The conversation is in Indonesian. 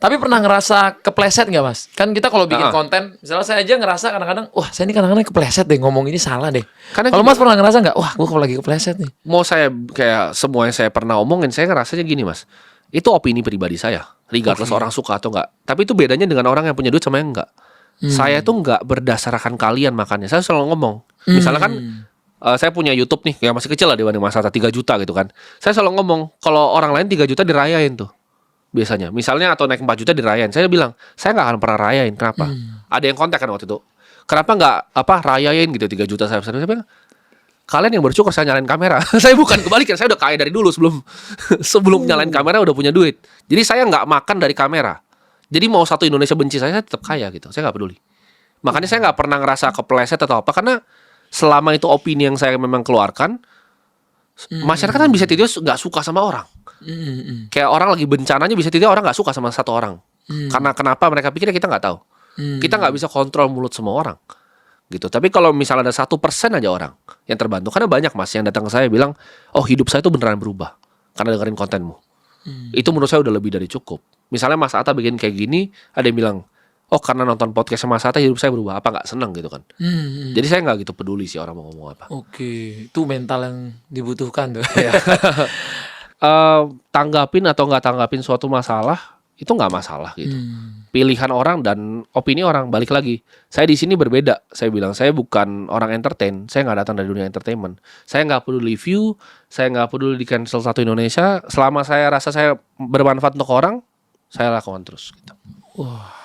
Tapi pernah ngerasa kepleset nggak Mas? Kan kita kalau bikin konten, misalnya saya aja ngerasa kadang-kadang, wah saya ini kadang-kadang kepleset deh, ngomong ini salah deh. Kalau Mas pernah ngerasa nggak? Wah gue lagi kepleset nih. Mau saya kayak semua yang saya pernah omongin, saya ngerasanya gini Mas, itu opini pribadi saya, regardless orang suka atau enggak. Tapi itu bedanya dengan orang yang punya duit sama yang enggak. Saya tuh enggak berdasarkan kalian makannya. Saya selalu ngomong, misalnya kan saya punya YouTube nih, yang masih kecil lah dibanding Mas Hatta, 3 juta gitu kan. Saya selalu ngomong, kalau orang lain 3 juta dirayain tuh. Biasanya, misalnya atau naik 4 juta dirayain. Saya bilang, saya nggak akan pernah rayain. Kenapa? Ada yang kontak kan waktu itu. Kenapa nggak rayain gitu 3 juta saya bilang, kalian yang bersyukur saya nyalain kamera. Saya bukan kebalikan, saya udah kaya dari dulu sebelum nyalain kamera udah punya duit. Jadi saya nggak makan dari kamera. Jadi mau satu Indonesia benci saya tetap kaya gitu. Saya nggak peduli. Makanya saya nggak pernah ngerasa kepleset atau apa, karena selama itu opini yang saya memang keluarkan, masyarakat kan bisa tidur nggak suka sama orang. Kayak orang lagi bencananya bisa tidur orang nggak suka sama satu orang. Karena kenapa mereka pikirnya kita nggak tahu. Kita nggak bisa kontrol mulut semua orang. Gitu. Tapi kalau misalnya ada 1% aja orang yang terbantu, karena banyak Mas yang datang ke saya bilang, oh hidup saya tuh beneran berubah karena dengerin kontenmu. Itu menurut saya udah lebih dari cukup. Misalnya Mas Atta bikin kayak gini, ada yang bilang, oh karena nonton podcast Mas Atta hidup saya berubah, apa nggak seneng gitu kan. Jadi saya nggak gitu peduli sih orang mau ngomong apa. Oke, itu mental yang dibutuhkan tuh. Tanggapin atau nggak tanggapin suatu masalah itu nggak masalah gitu. Pilihan orang dan opini orang, balik lagi. Saya di sini berbeda. Saya bilang saya bukan orang entertain. Saya nggak datang dari dunia entertainment. Saya nggak peduli view. Saya nggak peduli di cancel satu Indonesia. Selama saya rasa saya bermanfaat untuk orang, saya lakukan terus. Gitu. Wah,